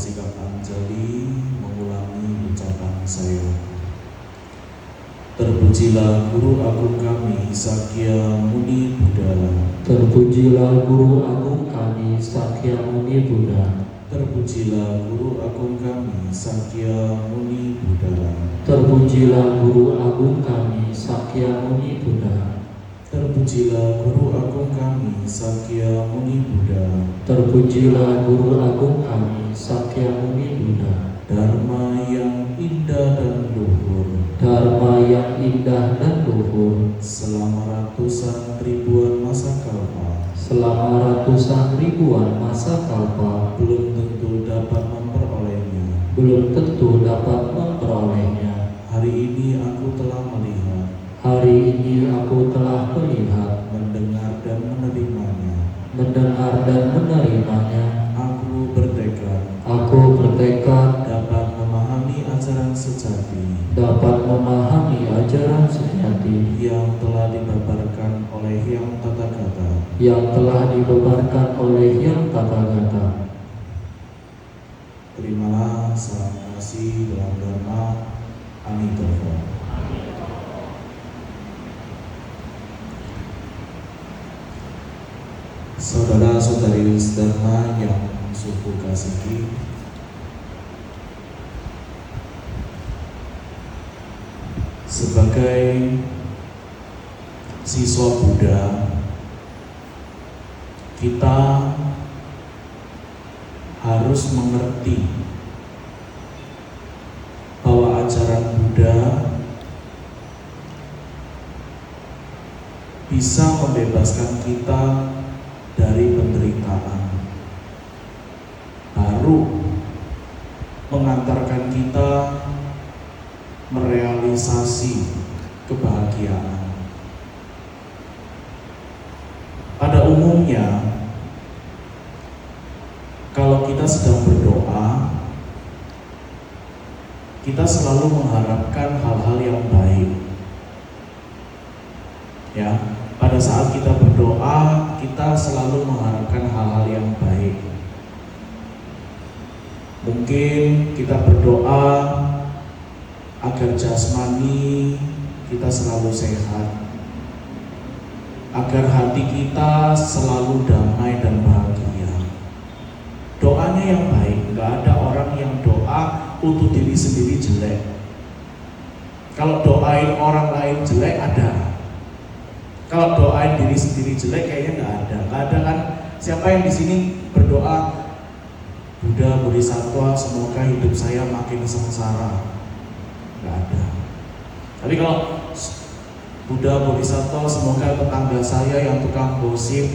bersikap anjali mengulangi ucapan saya. Terpujilah Guru Agung kami Sakya Muni Buddha. Terpujilah Guru Agung kami Sakya Muni Buddha. Terpujilah Guru Agung kami Sakya Muni Buddha. Terpujilah Guru Agung kami Sakya Muni Buddha. Terpujilah Guru Agung kami Sakya Muni Buddha. Terpujilah Guru Agung kami Sakya Muni Buddha. Dharma yang indah dan luhur, Dharma yang indah dan luhur, selama ratusan ribuan masa kalpa, selama ratusan ribuan masa kalpa, belum tentu dapat memperolehnya. belum tentu dapat memperolehnya. Hari ini aku telah melihat, Hari ini aku telah melihat, mendengar dan menerimanya. mendengar dan menerimanya. Aku bertekad Aku bertekad dapat memahami ajaran sejati dapat memahami ajaran sejati yang telah dibabarkan oleh Hyang Tathagata. yang telah dibebarkan oleh Hyang Tathagata. Terimalah salam kasih dalam Dharma. Amitabha. Saudara-saudari Dharma yang suku kasihi, sebagai siswa Buddha, kita harus mengerti bahwa ajaran Buddha bisa membebaskan kita dari penderitaan, baru mengantarkan kita merealisasi kebahagiaan. Pada umumnya, kalau kita sedang berdoa, kita selalu mengharapkan hal-hal yang baik. Ya, pada saat kita berdoa, kita selalu mengharapkan hal-hal yang baik. Mungkin kita berdoa agar jasmani kita selalu sehat, agar hati kita selalu damai dan bahagia. Doanya yang baik, nggak ada orang yang doa untuk diri sendiri jelek. Kalau doain orang lain jelek ada. Kalau doain diri sendiri jelek kayaknya nggak ada. Nggak ada kan? Siapa yang di sini berdoa, Buddha Bodhisattva semoga hidup saya makin sengsara? Nggak ada. Tapi kalau Buddha Bodhisattva semoga tetangga saya yang tukang gosip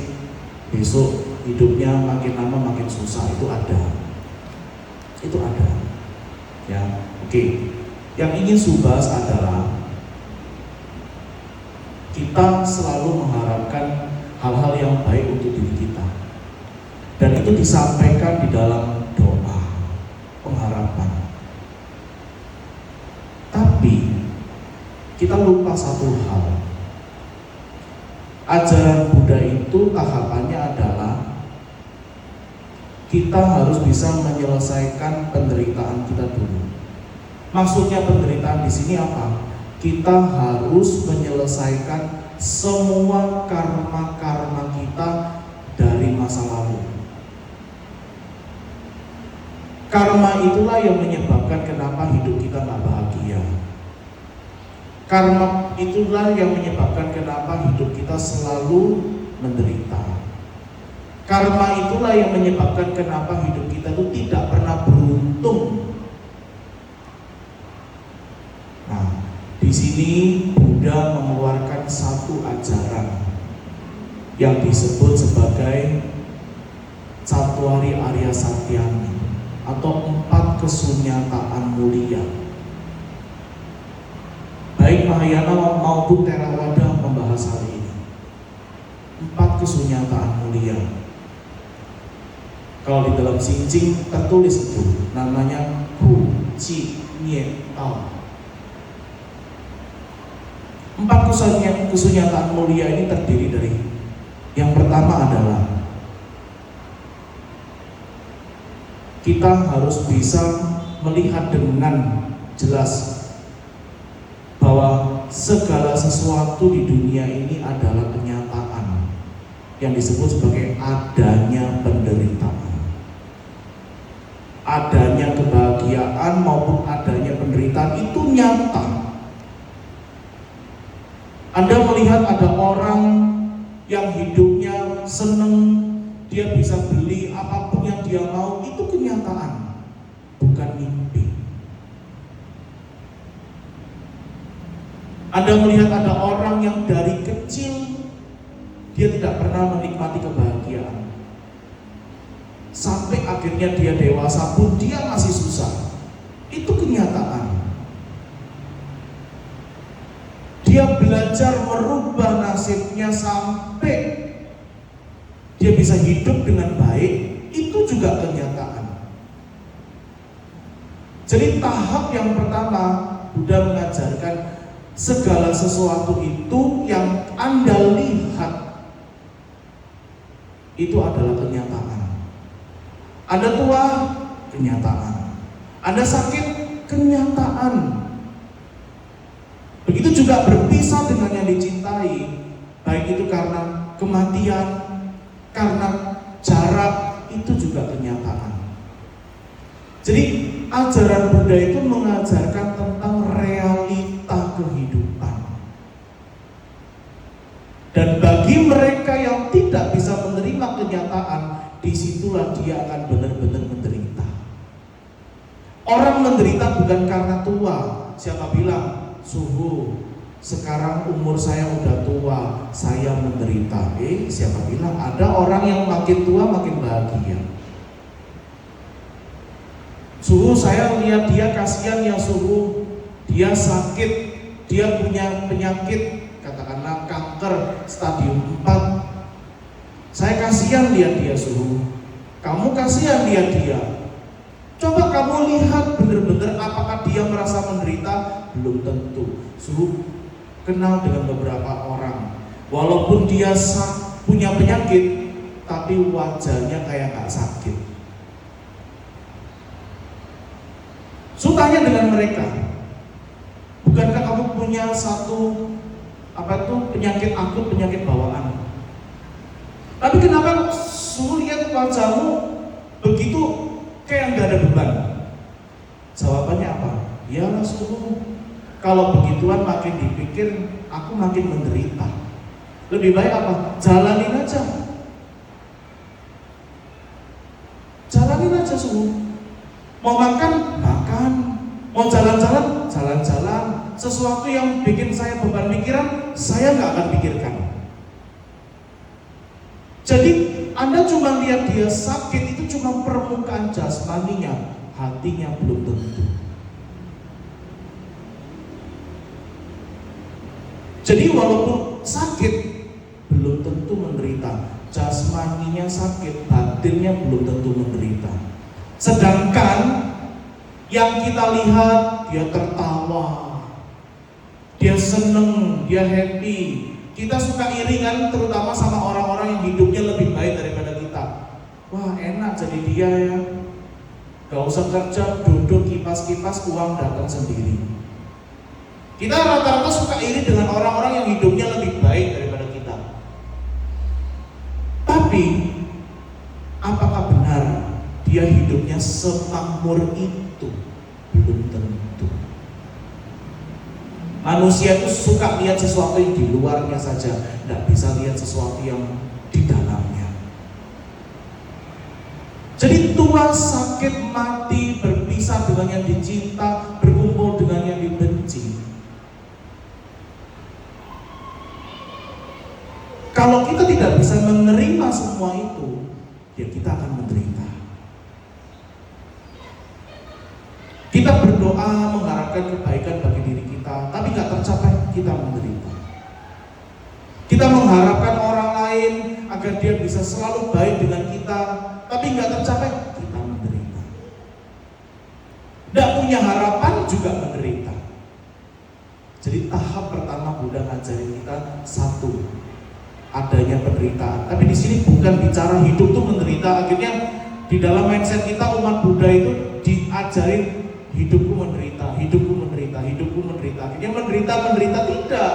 besok hidupnya makin lama makin susah, itu ada. Itu ada. Ya, oke. Yang ingin Subhas adalah kita selalu mengharapkan hal-hal yang baik untuk diri kita, dan itu disampaikan di dalam doa pengharapan. Tapi kita lupa satu hal. Ajaran Buddha itu tahapannya adalah kita harus bisa menyelesaikan penderitaan kita dulu. Maksudnya penderitaan di sini apa? Kita harus menyelesaikan semua karma-karma kita dari masa lalu. Karma itulah yang menyebabkan kenapa hidup kita nggak bahagia. Karma itulah yang menyebabkan kenapa hidup kita selalu menderita. Karma itulah yang menyebabkan kenapa hidup kita itu tidak pernah beruntung. Nah, di sini Buddha mengeluarkan satu ajaran yang disebut sebagai Catuwari Arya Satyani atau 4 kesunyataan mulia. Baik Mahayana maupun Theravada membahas hal ini. 4 kesunyataan mulia. Kalau di dalam Xinjing tertulis itu namanya Hu Ji Nie Tao. 4 kesunyataan mulia ini terdiri dari, yang pertama adalah kita harus bisa melihat dengan jelas bahwa segala sesuatu di dunia ini adalah kenyataan yang disebut sebagai adanya penderitaan, adanya kebahagiaan maupun adanya penderitaan itu nyata. Anda melihat ada orang yang hidupnya seneng, dia bisa beli apapun yang dia mau, itu kenyataan, bukan mimpi. Anda melihat ada orang yang dari kecil dia tidak pernah menikmati kebahagiaan, sampai akhirnya dia dewasa pun dia masih susah, itu kenyataan. Dia belajar merubah nasibnya sampai dia bisa hidup dengan baik, itu juga kenyataan. Jadi tahap yang pertama, Buddha mengajarkan segala sesuatu itu yang Anda lihat itu adalah kenyataan. Anda tua, kenyataan. Anda sakit, kenyataan. Begitu juga berpisah dengan yang dicintai, baik itu karena kematian, karena jarak, itu juga kenyataan. Jadi ajaran Buddha itu mengajarkan tentang realita kehidupan. Dan bagi mereka yang tidak bisa menerima kenyataan, disitulah dia akan benar-benar menderita. Orang menderita bukan karena tua. Siapa bilang, Suhu, sekarang umur saya udah tua, saya menderita. Siapa bilang? Ada orang yang makin tua makin bahagia. Suhu, saya lihat dia kasihan ya Suhu, dia sakit, dia punya penyakit, katakanlah kanker stadium 4. Saya kasihan lihat dia Suhu. Kamu kasihan lihat dia. Coba kamu lihat benar-benar apakah dia merasa menderita? Belum tentu. Suhu kenal dengan beberapa orang, walaupun dia punya penyakit, tapi wajahnya kayak gak sakit. Suhu tanya dengan mereka, bukankah kamu punya satu penyakit akut, penyakit bawaan? Tapi kenapa Suhu lihat wajahmu begitu kayak gak ada beban? Jawabannya apa? Iyalah Suhu, kalau begituan makin dipikir aku makin menderita. Lebih baik apa? Jalanin aja. Jalanin aja Suhu. Mau makan, makan. Mau jalan-jalan, jalan-jalan. Sesuatu yang bikin saya beban pikiran, saya gak akan pikirkan. Jadi Anda cuma lihat dia sakit, itu cuma permukaan jasmaninya, hatinya belum tentu. Jadi walaupun sakit, belum tentu menderita. Jasmaninya sakit, batinnya belum tentu menderita. Sedangkan yang kita lihat, dia tertawa, dia seneng, dia happy. Kita suka iri kan, terutama sama orang-orang yang hidupnya lebih baik daripada kita. Wah enak jadi dia ya, gak usah kerja, duduk kipas-kipas, uang datang sendiri. Kita rata-rata suka iri dengan orang-orang yang hidupnya lebih baik daripada kita. Tapi apakah benar dia hidupnya semakmur itu? Belum tentu. Manusia itu suka lihat sesuatu yang di luarnya saja, tidak bisa lihat sesuatu yang di dalamnya. Jadi tua, sakit, mati, berpisah dengan yang dicinta, berkumpul dengan yang dibenci. Kalau kita tidak bisa menerima semua itu, ya kita akan menderita. Kita berdoa mengharapkan kebaikan bagi diri kita, tapi nggak tercapai, kita menderita. Kita mengharapkan orang lain agar dia bisa selalu baik dengan kita, tapi nggak tercapai, kita menderita. Tidak punya harapan juga menderita. Jadi tahap pertama Buddha ngajarin kita satu, adanya penderitaan. Tapi di sini bukan bicara hidup tuh menderita, akhirnya di dalam mindset kita umat Buddha itu diajarin hidupku menderita, hidupku menderita, hidupku menderita. Dia menderita tidak.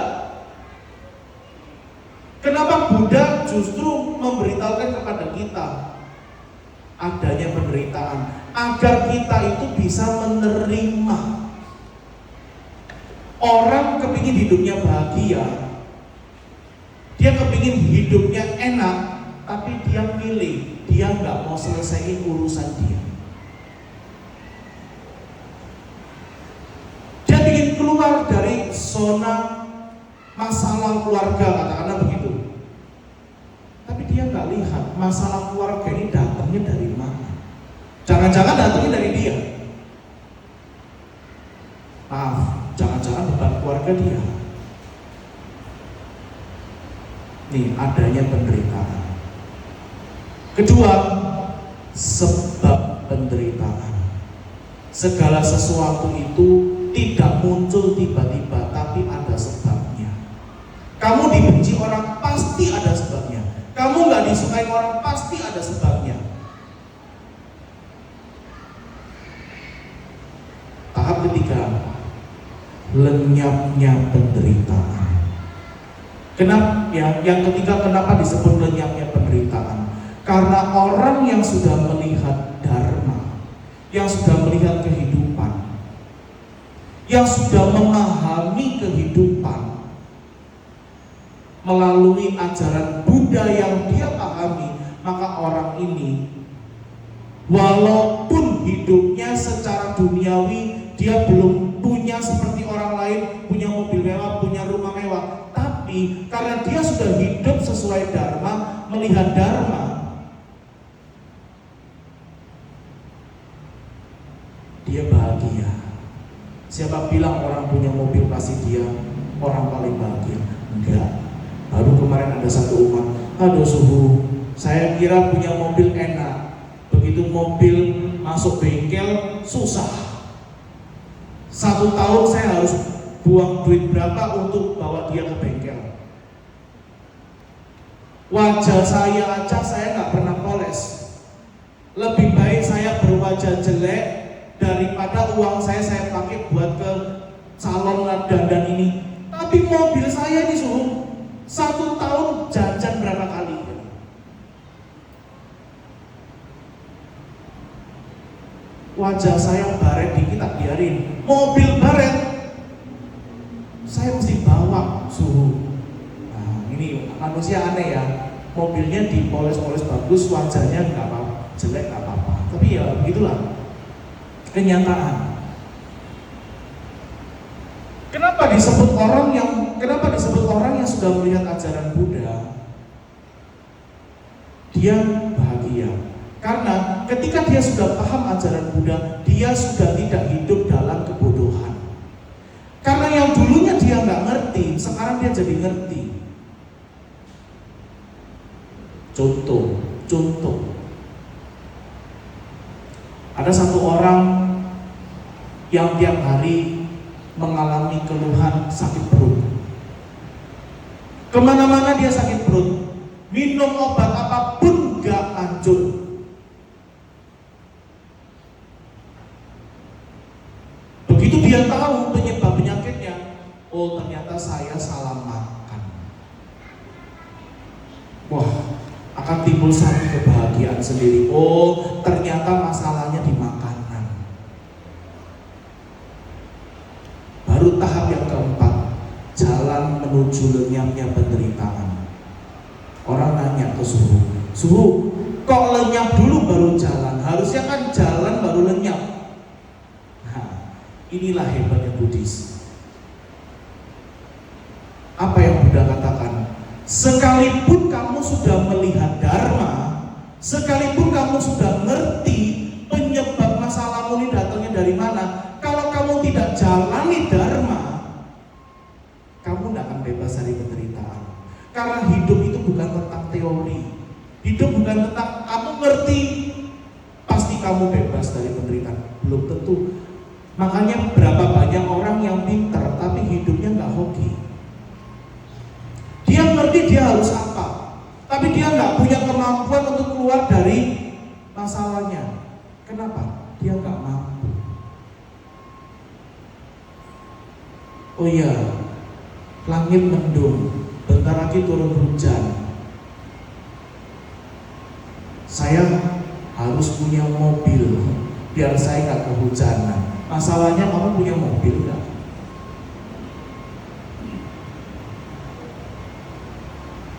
Kenapa Buddha justru memberitahukan kepada kita adanya penderitaan agar kita itu bisa menerima. Orang kepingin hidupnya bahagia, dia kepingin hidupnya enak, tapi dia milih, dia nggak mau selesaiin urusan dia. Dia ingin keluar dari zona masalah keluarga, katakanlah begitu. Tapi dia nggak lihat masalah keluarga ini datangnya dari mana. Jangan-jangan datangnya dari dia. Maaf, jangan-jangan beban keluarga dia. Nih, adanya penderitaan. Kedua, sebab penderitaan. Segala sesuatu itu tidak muncul tiba-tiba, tapi ada sebabnya. Kamu dibenci orang, pasti ada sebabnya. Kamu nggak disukai orang, pasti ada sebabnya. Tahap ketiga, lenyapnya penderitaan. Kenapa? Yang ketiga, kenapa disebut lenyapnya penderitaan? Karena orang yang sudah melihat dharma, yang sudah melihat kehidupan, yang sudah memahami kehidupan melalui ajaran Buddha yang dia pahami, maka orang ini walaupun hidupnya secara duniawi dia belum punya seperti orang lain, punya mobil mewah, punya rumah mewah, tapi karena dia sudah hidup sesuai dharma, melihat dharma, dia bahagia. Siapa bilang orang punya mobil pasti dia orang paling bahagia? Enggak. Baru kemarin ada satu umat, aduh suhu, saya kira punya mobil enak, begitu mobil masuk bengkel susah. 1 tahun saya harus buang duit berapa untuk bawa dia ke bengkel. Wajah saya aja saya nggak pernah poles. Lebih baik saya berwajah jelek daripada uang saya pakai buat ke salon dandan ini. Tapi mobil saya ini suhu 1 tahun jajan berapa kali? Wajah saya baret dikit tak biarin. Mobil baret saya mesti bawa suhu. Nah, ini manusia aneh ya. Mobilnya dipoles-poles bagus, wajahnya nggak apa, jelek nggak apa-apa. Tapi ya begitulah kenyataan. Kenapa disebut orang yang sudah melihat ajaran Buddha dia bahagia? Karena ketika dia sudah paham ajaran Buddha, dia sudah tidak hidup dalam kebodohan. Karena yang dulunya dia nggak ngerti, sekarang dia jadi ngerti. Contoh. Ada satu orang yang tiap hari mengalami keluhan sakit perut. Kemana-mana dia sakit perut, minum obat apapun nggak manjur. Begitu dia tahu penyebab penyakitnya, oh ternyata saya salah makan. Wah, akan timbul satu kebahagiaan sendiri. Oh, ternyata masalahnya di makanan. Baru tahap yang keempat, jalan menuju lenyapnya penderitaan. Orang nanya ke suhu, kok lenyap dulu baru jalan? Harusnya kan jalan baru lenyap. Nah, inilah hebatnya Buddhis. Apa yang Buddha katakan? Sekalipun kamu sudah melihat dharma, sekalipun kamu sudah ngerti penyebab masalahmu ini datangnya dari mana, kalau kamu tidak jalani dharma, kamu tidak akan bebas dari penderitaan. Karena hidup itu bukan tentang teori, hidup bukan tentang kamu ngerti pasti kamu bebas dari penderitaan. Belum tentu. Makanya berapa banyak orang yang pintar tapi hidupnya nggak hoki. Dia ngerti dia harus apa, tapi dia nggak punya kemampuan untuk keluar dari Masalahnya, kenapa? Dia nggak mampu. Oh iya, langit mendung, bentar lagi turun hujan. Saya harus punya mobil biar saya nggak kehujanan. Masalahnya kamu punya mobil nggak?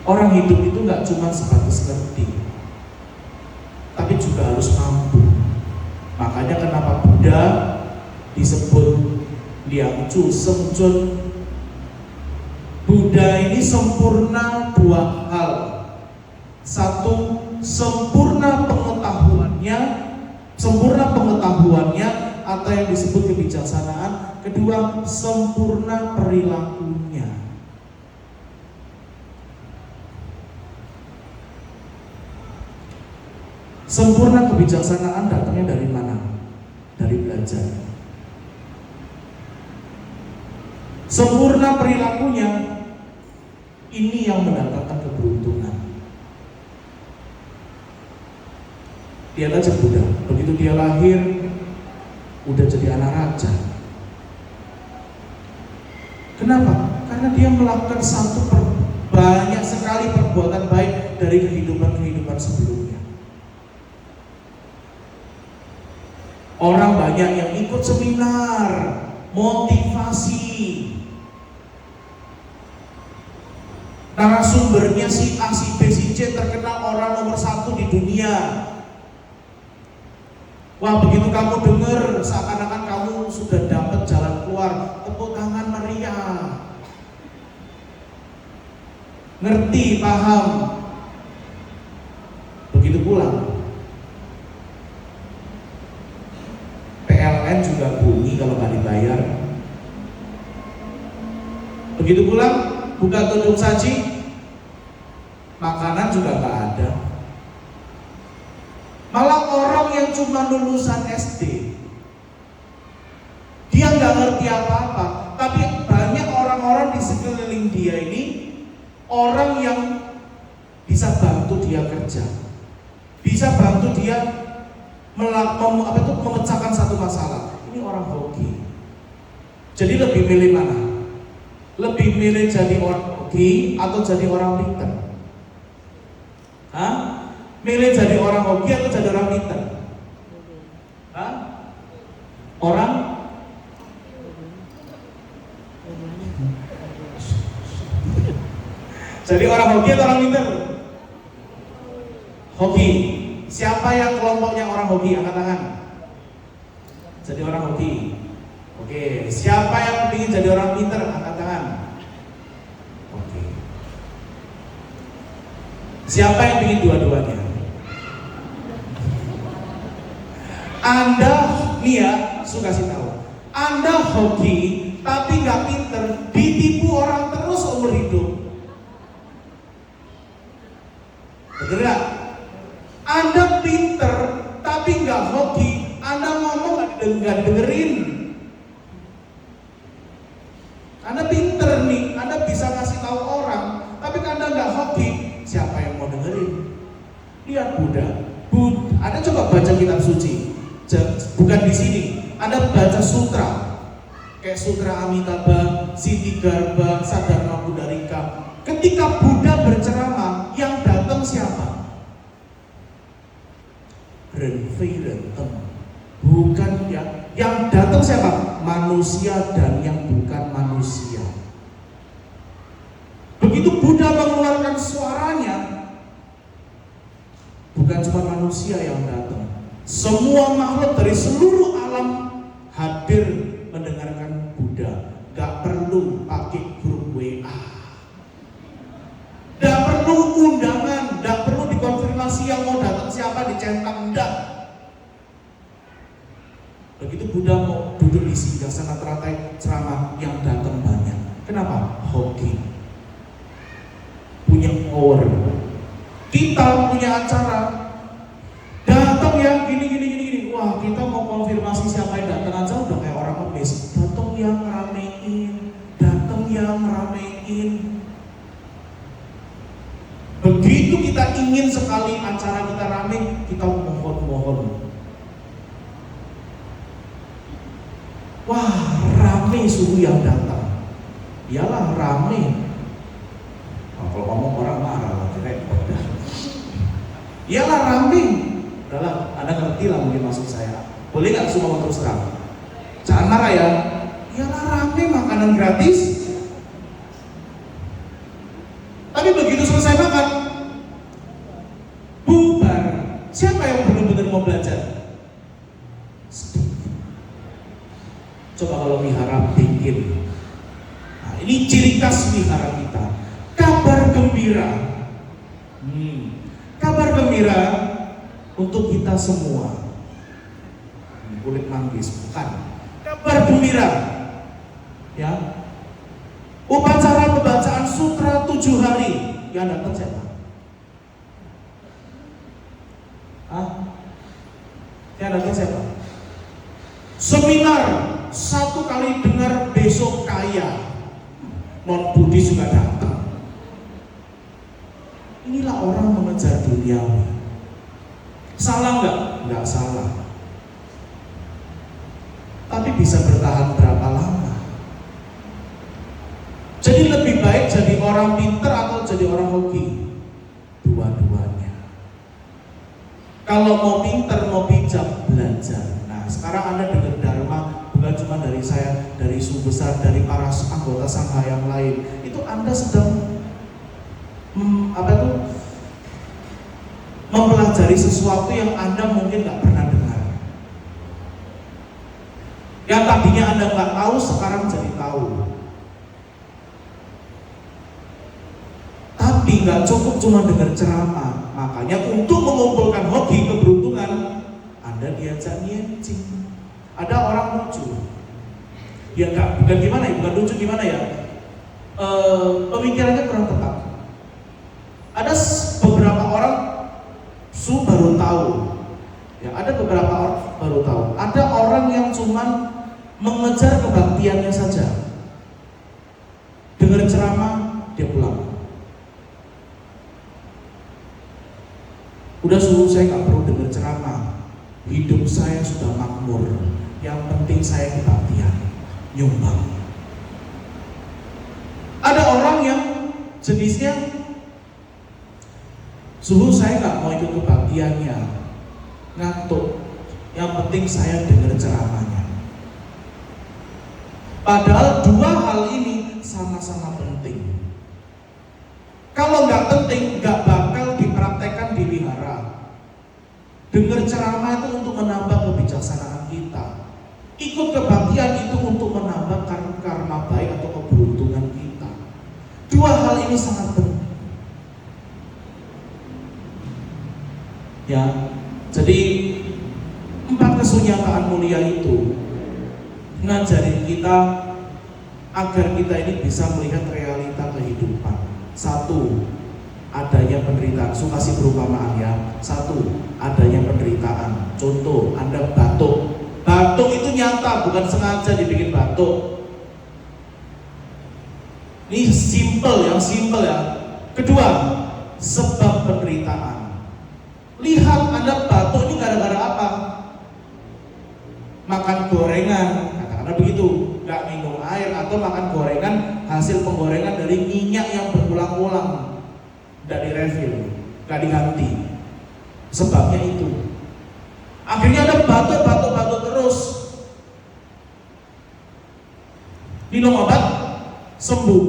Orang hidup itu nggak cuma sebatas ngerti, tapi juga harus mampu. Makanya kenapa Buddha disebut Liangcu Sengcun. Buddha ini sempurna dua hal. Satu, sempurna pengetahuannya atau yang disebut kebijaksanaan. Kedua, sempurna perilakunya. Sempurna kebijaksanaan datangnya dari mana? Dari belajar. Sempurna perilakunya, ini yang mendatangkan keberuntungan. Lihat aja Buddha, begitu dia lahir, udah jadi anak raja. Kenapa? Karena dia melakukan banyak sekali perbuatan baik dari kehidupan sebelumnya. Orang banyak yang ikut seminar, motivasi. Narasumbernya si A, si B, si C terkenal orang nomor 1 di dunia. Wah, begitu kamu dengar seakan-akan kamu sudah dapat jalan keluar, tepuk tangan meriah. Ngerti, paham. Begitu pulang, PLN juga bunyi kalau nggak dibayar. Begitu pulang, buka tudung saji, makanan juga nggak ada. Malah orang yang cuma lulusan SD, dia nggak ngerti apa-apa, tapi banyak orang-orang di sekeliling dia ini orang yang bisa bantu dia kerja, bisa bantu dia memecahkan satu masalah. Ini orang hoki. Jadi lebih milih mana? Lebih milih jadi orang hoki atau jadi orang pintar? Hah? Milih jadi orang hoki atau jadi orang pintar? Hah? Orang? Jadi orang hoki atau orang pintar? Hoki. Siapa yang kelompoknya orang hoki? Angkat tangan. Jadi orang hoki. Oke. Siapa yang ingin jadi orang pintar? Angkat tangan. Oke. Siapa yang ingin dua-duanya? Anda, nih ya, suka kasih tahu. Anda hoki tapi nggak pinter, ditipu orang terus umur hidup. Betul nggak? Anda pinter tapi nggak hoki, Anda ngomong nggak dengerin. Anda pinter nih, Anda bisa ngasih tahu orang, tapi Anda nggak hoki, siapa yang mau dengerin? Lihat Buddha, Anda coba baca kitab suci. Bukan di sini, Anda baca sutra, kayak sutra Amitabha, Siddhigarbha, Saddharma Buddharika. Ketika Buddha berceramah, yang datang siapa? Renfei-rentem. Bukan yang datang siapa? Manusia dan yang bukan manusia. Begitu Buddha mengeluarkan suaranya, bukan cuma manusia yang datang. Semua makhluk dari seluruh alam hadir mendengarkan Buddha. Gak perlu pakai grup WA, gak perlu undangan, gak perlu dikonfirmasi yang mau datang siapa, dicentang, enggak. Begitu Buddha mau duduk di singgasana teratai ceramah, yang datang banyak. Kenapa? Hoki, punya power. Kita punya acara, datang ya gini. Wah, kita mau konfirmasi siapa yang datang aja udah kayak orang ngemis. Datang yang ramein. begitu kita ingin sekali acara kita rame, kita mohon-mohon. Wah, rame suhu yang datang. Iyalah rame. Nah, kalau ngomong orang marah lah, repot dah. Iyalah rame. Udahlah, Anda ngerti lah mungkin maksud saya. Boleh nggak semua terus terang? Jangan marah ya. Iyalah rame, makanan gratis. Tapi begitu selesai makan, bubar. Siapa yang benar-benar mau belajar? Coba kalau wihara bikin. Nah, ini ciri khas wihara kita. Kabar gembira. Kabar gembira untuk kita semua. Kulit manggis, bukan. Kabar gembira. Ya. Upacara pembacaan sutra 7 hari. Yang datang siapa? Yang datang siapa? Seminar 1 kali dengar besok kaya. Non Buddhis juga datang. Inilah orang mengejar duniawi. Salah nggak? Nggak salah. Tapi bisa bertahan berapa lama? Jadi lebih baik jadi orang pinter atau jadi orang hoki? Dua-duanya. Kalau mau pinter, mau bijak, belajar. Nah, sekarang Anda dengar dharma bukan cuma dari saya, dari suku besar, dari para anggota sangha yang lain. Itu Anda sedang mempelajari sesuatu yang Anda mungkin nggak pernah dengar. Yang tadinya Anda nggak tahu, sekarang jadi tahu. Tapi nggak cukup cuma dengar ceramah. Makanya untuk mengumpulkan hoki keberuntungan, Anda diajak nyecing. Ada orang lucu. Ya bukan gimana ya, bukan lucu gimana ya? Pemikirannya kurang tepat. Ada beberapa orang baru tahu. Ya, ada beberapa orang baru tahu. Ada orang yang cuman mengejar kebaktiannya saja. Dengar ceramah, dia pulang. Udah suruh saya nggak perlu dengar ceramah. Hidup saya sudah makmur. Yang penting saya kebaktian, nyumbang. Ada orang yang jenisnya suruh saya nggak mau ikut kebaktiannya, ngantuk. Yang penting saya dengar ceramahnya. Padahal dua hal ini sama-sama penting. Kalau nggak penting, nggak bakal dipraktekkan di wihara. Dengar ceramah itu untuk menambah kebijaksanaan kita. Ikut kebaktian itu untuk menambah karma baik atau keberuntungan kita. Dua hal ini sangat penting. Ya, jadi 4 kesunyataan mulia itu ngajarin kita agar kita ini bisa melihat realita kehidupan. 1, adanya penderitaan. So kasih perumpamaan ya. 1, adanya penderitaan. Contoh, Anda batuk. Batuk itu nyata, bukan sengaja dibikin batuk. Ini yang simple ya. Kedua, sebab penderitaan. Lihat Anda batuk ini gara-gara apa? Makan gorengan, katakanlah begitu, nggak minum air, atau makan gorengan hasil penggorengan dari minyak yang berulang-ulang, nggak direfill, nggak diganti. Sebabnya itu. Akhirnya Anda batuk terus. Minum obat, sembuh.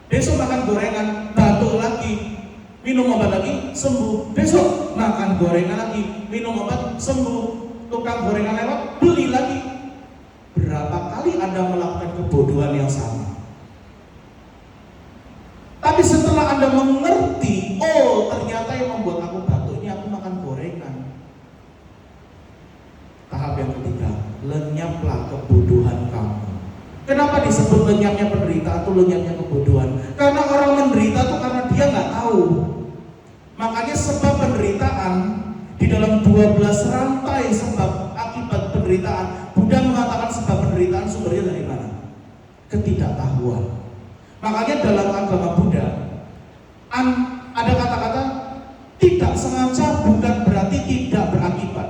Besok makan gorengan, batuk lagi. Minum obat lagi, sembuh. Besok makan gorengan lagi, minum obat, sembuh. Tukang gorengan lewat, beli lagi. Berapa kali Anda melakukan kebodohan yang sama? Tapi setelah Anda mengerti, oh ternyata yang membuat aku batuk ini aku makan gorengan. Tahap yang ketiga, lenyaplah kebodohan kamu. Kenapa disebut lenyapnya penderitaan atau lenyapnya kebodohan? Karena orang menderita itu karena dia nggak tahu. Makanya sebab penderitaan di dalam 12 rantai sebab akibat penderitaan, Buddha mengatakan sebab penderitaan sumbernya dari mana? Ketidaktahuan. Makanya dalam agama Buddha ada tidak sengaja bukan berarti tidak berakibat.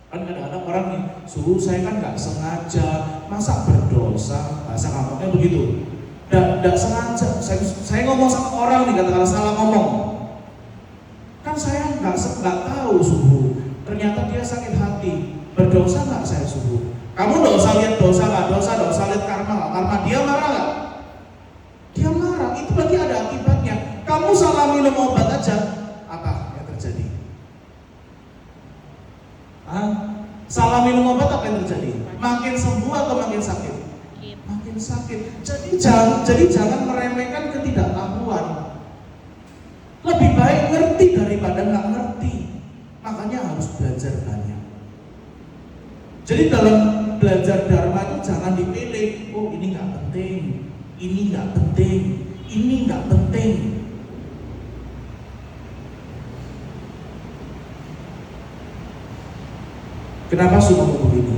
Kan kadang-kadang orang nih, suhu saya kan nggak sengaja, masa berdosa, bahasa ngomongnya begitu. Nggak sengaja, saya ngomong sama orang nih, katakanlah salah ngomong. Kan saya nggak tahu suhu, ternyata dia sakit hati, berdosa nggak saya suhu? Kamu nggak usah lihat dosa nggak dosa, nggak usah lihat karma nggak karma, dia marah nggak? Dia marah, itu berarti ada akibatnya. Kamu salah minum obat aja, apa yang terjadi? Salah minum obat apa yang terjadi? Makin sembuh atau makin sakit? Makin sakit. Jadi jangan meremehkan ketidaktahuan. Lebih baik ngerti daripada nggak ngerti. Makanya harus belajar banyak. Jadi dalam belajar dharma itu jangan dipilih. Oh ini nggak penting, ini nggak penting, ini nggak penting. Kenapa suka begini?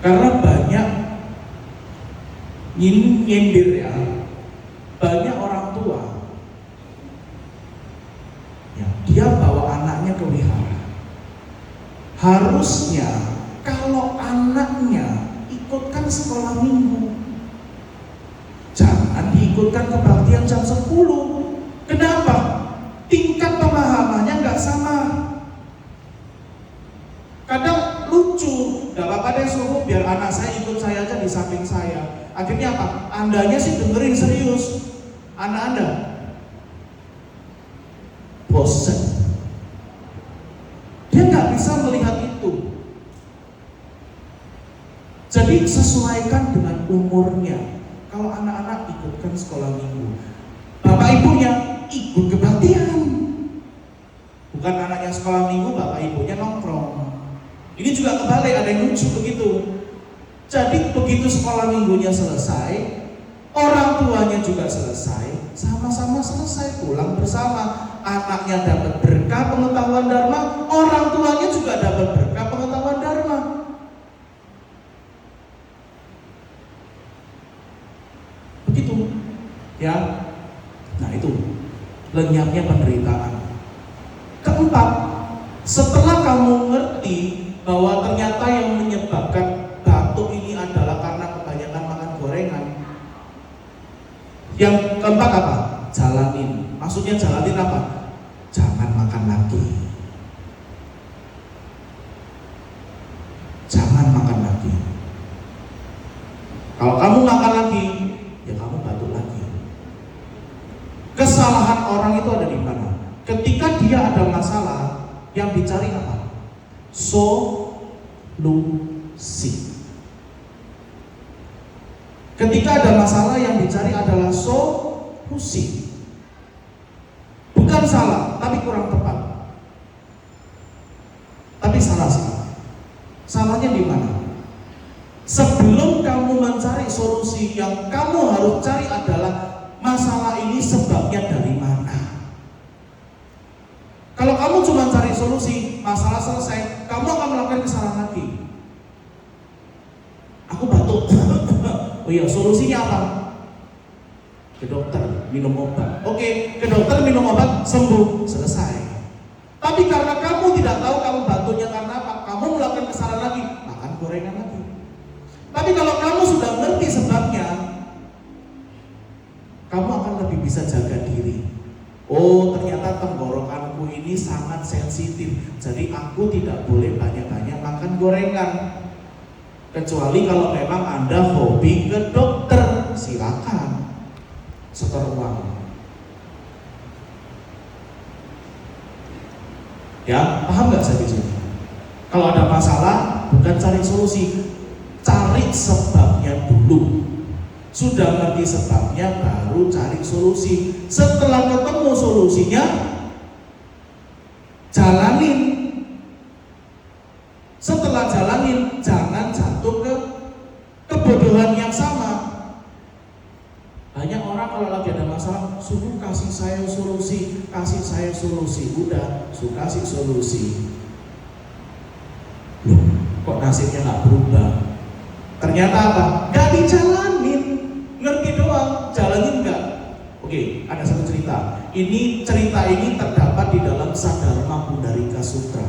Karena banyak nyindir ya, banyak orang tua ya, dia bawa anaknya ke wihara. Harusnya kalau anaknya ikutkan sekolah minggu, jangan diikutkan kebaktian jam 10. Kenapa? Tingkat pemahamannya nggak sama. Kadang lucu, gak apa-apa deh suruh biar anak saya ikut saya aja di samping saya. Akhirnya apa? Andanya sih dengerin serius, anak Anda bosen. Dia gak bisa melihat itu. Jadi sesuaikan dengan umurnya. Kalau anak-anak ikutkan sekolah minggu, bapak ibunya ikut kebaktian. Bukan anaknya sekolah minggu, bapak ibunya nongkrong. Ini juga kebalik, ada yang lucu begitu. Jadi begitu sekolah minggunya selesai, orang tuanya juga selesai, sama-sama selesai, pulang bersama. Anaknya dapat berkah pengetahuan dharma, orang tuanya juga dapat berkah pengetahuan dharma. Begitu, ya. Nah itu lenyapnya penderitaan. Keempat, setelah kamu ngerti bahwa ternyata yang menyebabkan batuk ini adalah karena kebanyakan makan gorengan. Yang keempat apa? Jalanin. Maksudnya jalanin apa? Jangan makan lagi. Jangan makan lagi. Kalau kamu makan lagi, ya kamu batuk lagi. Kesalahan orang itu ada di mana? Ketika dia ada masalah, yang dicari apa? Solusi. Ketika ada masalah yang dicari adalah solusi. Bukan salah, tapi kurang tepat. Tapi salah sih. Salahnya di mana? Sebelum kamu mencari solusi, yang kamu harus cari adalah masalah ini sebabnya dari mana. Kalau kamu cuma cari solusi, masalah selesai, kamu akan melakukan kesalahan lagi. Aku batuk. Oh iya, solusinya apa? Ke dokter, minum obat. Oke, ke dokter minum obat, sembuh, selesai. Tapi karena kamu tidak tahu kamu batuknya karena apa, kamu melakukan kesalahan lagi, makan gorengan lagi. Tapi kalau kamu sudah ngerti sebabnya, kamu akan lebih bisa jaga diri. Oh, ternyata tenggorokanku ini sangat sensitif, jadi aku tidak boleh banyak-banyak makan gorengan. Kecuali kalau memang Anda hobi ke dokter, silakan setor uang. Ya, paham nggak saya di sini? Kalau ada masalah, bukan cari solusi, cari sebabnya dulu. Sudah ngerti sebabnya, baru cari solusi. Setelah ketemu solusinya, jalanin. Setelah jalanin, jangan jatuh ke kebodohan yang sama. Banyak orang kalau lagi ada masalah, suruh kasih saya solusi, kasih saya solusi. Udah, suruh kasih solusi. Loh, kok nasibnya nggak berubah? Ternyata apa? Nggak dijalanin. Ngerti doang, jalanin enggak. Oke, ada satu cerita cerita. Cerita ini terdapat di dalam Sadharma Pundarika Sutra.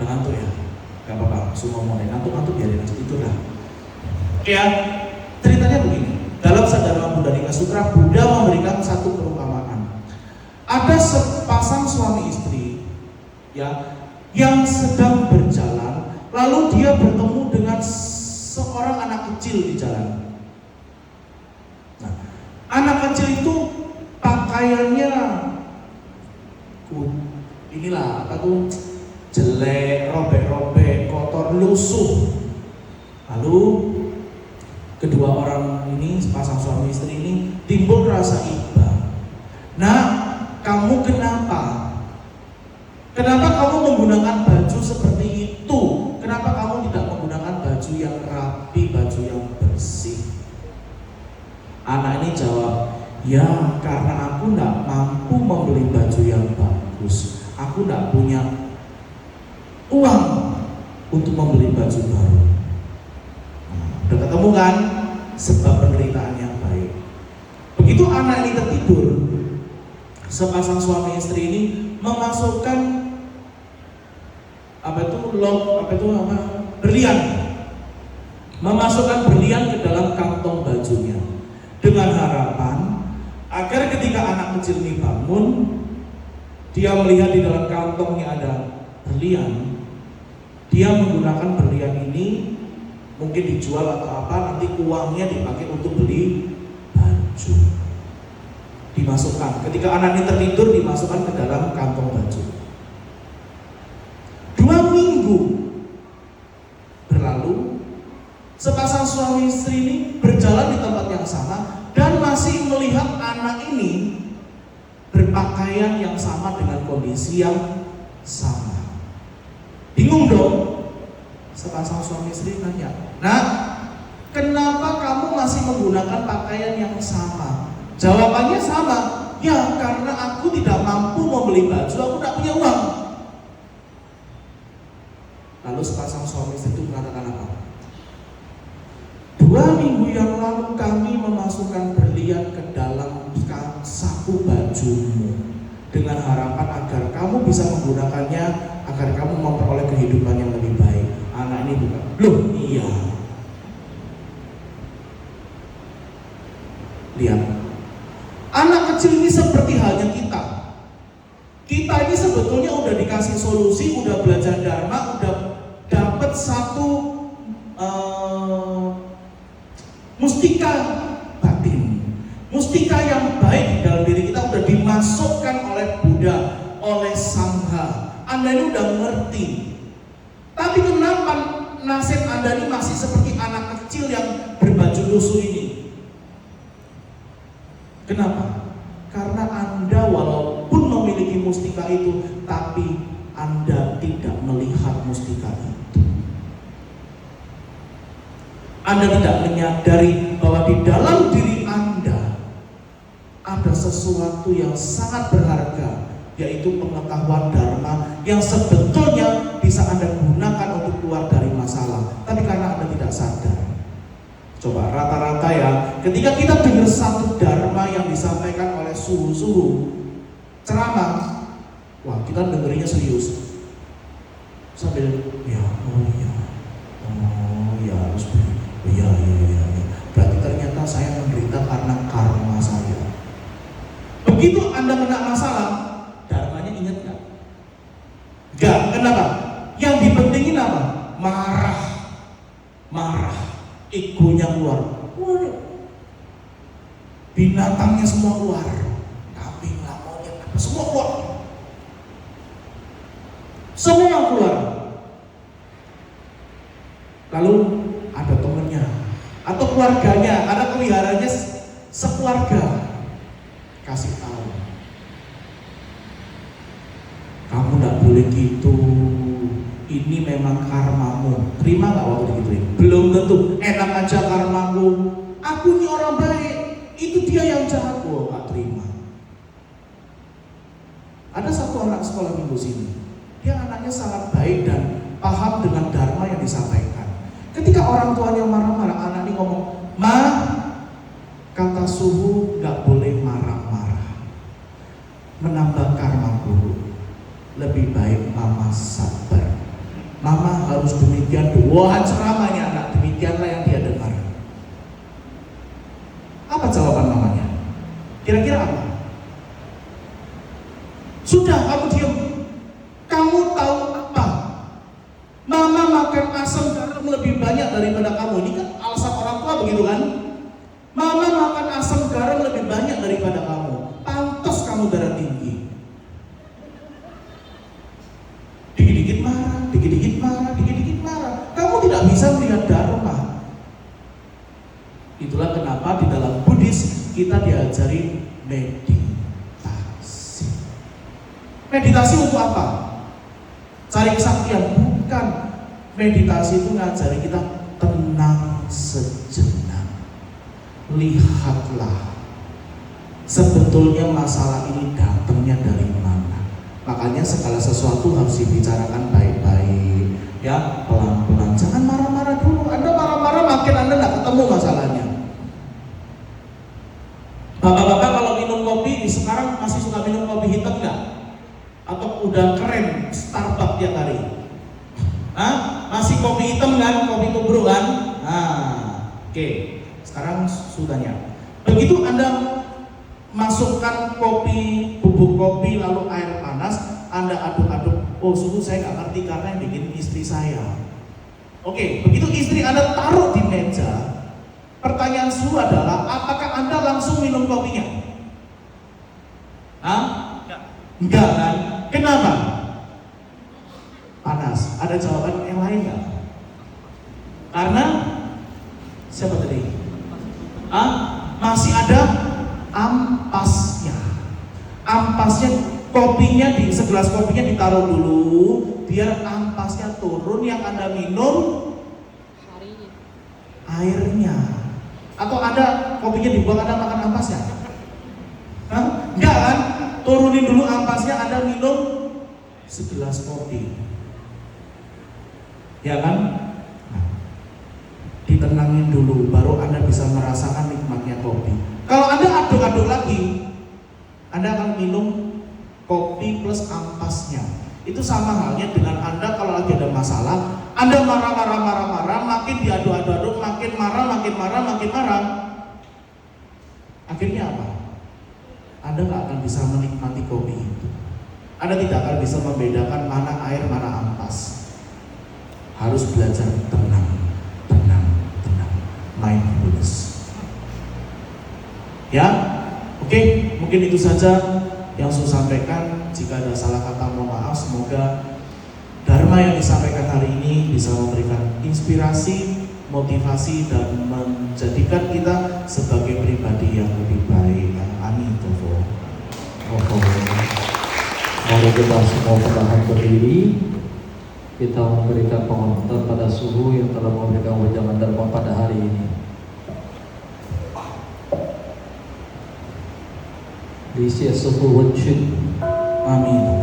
Udah ngantuk ya? Gak apa-apa, semua mau ngantuk biarin aja, itu lah. Ya, ceritanya begini. Dalam Sadharma Pundarika Sutra, Buddha memberikan satu perumpamaan. Ada sepasang suami istri, ya, yang sedang berjalan, lalu dia bertemu dengan seorang anak kecil di jalan. Nah, anak kecil itu pakaiannya inilah apa tuh, jelek, robek-robek, kotor, lusuh. Lalu kedua orang ini, sepasang suami istri ini, timbul rasa iba. Nah, kamu kenapa? Kenapa kamu menggunakan baju seperti itu? Kenapa kamu tidak menggunakan baju yang rapi, baju yang bersih? Anak ini jawab, ya karena aku tidak mampu membeli baju yang bagus. Aku tidak punya uang untuk membeli baju baru. Udah ketemu kan sebab penderitaan yang baik. Begitu anak ini tertidur, sepasang suami istri ini memasukkan berlian, memasukkan berlian ke dalam kantong bajunya dengan harapan agar ketika anak kecil ini bangun, dia melihat di dalam kantongnya ada berlian, dia menggunakan berlian ini mungkin dijual atau apa, nanti uangnya dipakai untuk beli baju. Dimasukkan, ketika anak ini tertidur dimasukkan ke dalam kantong baju. 2 minggu berlalu, sepasang suami istri ini berjalan di tempat yang sama dan masih melihat anak ini berpakaian yang sama dengan kondisi yang sama. Bingung dong, sepasang suami istri nanya, "Nah, kenapa kamu masih menggunakan pakaian yang sama?" Jawabannya sama, ya karena aku tidak mampu membeli baju, aku tidak punya uang. Lalu sepasang suami istri itu mengatakan apa? 2 minggu yang lalu kami memasukkan berlian ke dalam saku bajumu dengan harapan agar kamu bisa menggunakannya, agar kamu memperoleh kehidupan yang lebih baik. Anak ini bukan, loh iya. Lihat, anak kecil ini seperti halnya kita. Kita ini sebetulnya udah dikasih solusi, udah belajar dharma, udah dapat satu mustika batin, mustika yang baik di dalam diri kita, udah dimasukkan oleh Buddha, oleh Sangha. Anda ini udah ngerti. Tapi kenapa nasib Anda ini masih seperti anak kecil yang berbaju lusuh ini? Kenapa? Karena Anda walaupun memiliki mustika itu, tapi Anda tidak melihat mustika itu. Anda tidak menyadari bahwa di dalam diri Anda ada sesuatu yang sangat berharga, yaitu pengetahuan dharma yang sebetulnya bisa Anda gunakan untuk keluar dari masalah. Tapi karena Anda tidak sadar. Coba rata-rata ya, ketika kita dengar satu dharma yang disampaikan oleh suhu-suhu ceramah, wah kita dengerinnya serius. Sambil ya, oh ya harus iya. Berarti ternyata saya menderita karena karma saya. Begitu Anda kena masalah, dharmanya ingat nggak? Nggak. Kenapa? Yang dipentingin apa? Marah. Egonya keluar. Binatangnya semua keluar. Kambing, monyet, semua keluar. Semua keluar. Lalu ada temannya atau keluarganya, ada peliharanya sekeluarga, kasih tahu, kamu tidak boleh gitu, ini memang karmamu. Terima nggak waktu digituin? Belum tentu. Enak aja karmaku, aku ini orang baik, itu dia yang jahat. Wah, nggak terima. Ada satu anak sekolah minggu sini, dia anaknya sangat baik dan paham dengan dharma yang disampaikan. Ketika orang tuanya marah-marah, anak ini ngomong, "Ma, Kata suhu nggak boleh marah-marah, menambah karma buruk. Lebih baik mama sabar. Mama harus demikian. Wah, ceramahnya anak demikianlah yang dia dengar. Apa jawaban mamanya? Kira-kira apa? Sudah, kamu diam. Kamu tahu apa? Mama makan asam garam lebih banyak daripada kamu. Ini kan alasan orang tua begitu kan? Mama makan asam garam lebih banyak daripada kamu. Pantas kamu darah tinggi. Dikit-dikit marah, dikit-dikit marah, dikit-dikit marah. Kamu tidak bisa melihat dharma. Itulah kenapa di dalam Buddhis kita diajari meditasi. Meditasi untuk apa? Cari kesaktian? Bukan. Meditasi itu ngajari kita tenang sejenak. Lihatlah, sebetulnya masalah ini datangnya dari mana. Makanya segala sesuatu harus dibicarakan baik-baik, ya, pelan-pelan. Jangan marah-marah dulu. Anda marah-marah makin Anda tidak ketemu masalahnya. Bapak-bapak kalau minum kopi sekarang masih suka minum kopi hitam nggak? Atau udah keren Starbucks tiap hari? Hah? Masih kopi hitam kan? Kopi tubruk kan? Oke. Sekarang sudahnya. Begitu Anda masukkan kopi, bubuk kopi lalu air panas, Anda aduk-aduk. Oh, suhu saya nggak ngerti karena yang bikin istri saya. Oke, begitu istri Anda taruh di meja, pertanyaan suhu adalah, apakah Anda langsung minum kopinya? Hah? Enggak kan? Kenapa? Panas. Ada jawaban yang lain nggak? Karena siapa tadi? Masih ada ampasnya. Ampasnya, kopinya di segelas kopinya ditaruh dulu biar ampasnya turun, yang Anda minum airnya. Atau ada kopinya dibuang, Anda makan ampasnya? Enggak kan? Turunin dulu ampasnya, Anda minum segelas kopi. Ya kan? Ditenangin dulu, baru Anda bisa merasakan nikmatnya kopi. Kalau Anda aduk-aduk lagi, Anda akan minum kopi plus ampasnya. Itu sama halnya dengan Anda kalau lagi ada masalah, Anda marah, makin diaduk-aduk, makin marah. Akhirnya apa? Anda nggak akan bisa menikmati kopi itu. Anda tidak akan bisa membedakan mana air, mana ampas. Harus belajar tenang. Mindfulness. Ya, oke, mungkin itu saja yang saya sampaikan. Jika ada salah kata, mohon maaf. Semoga Dharma yang disampaikan hari ini bisa memberikan inspirasi, motivasi, dan menjadikan kita sebagai pribadi yang lebih baik. Amin. Mari kita semua perlahan berdiri. Kita memberikan penghormatan pada suhu yang telah memberikan wejangan Dharma pada hari ini. Di sia suhu wujud. Amin.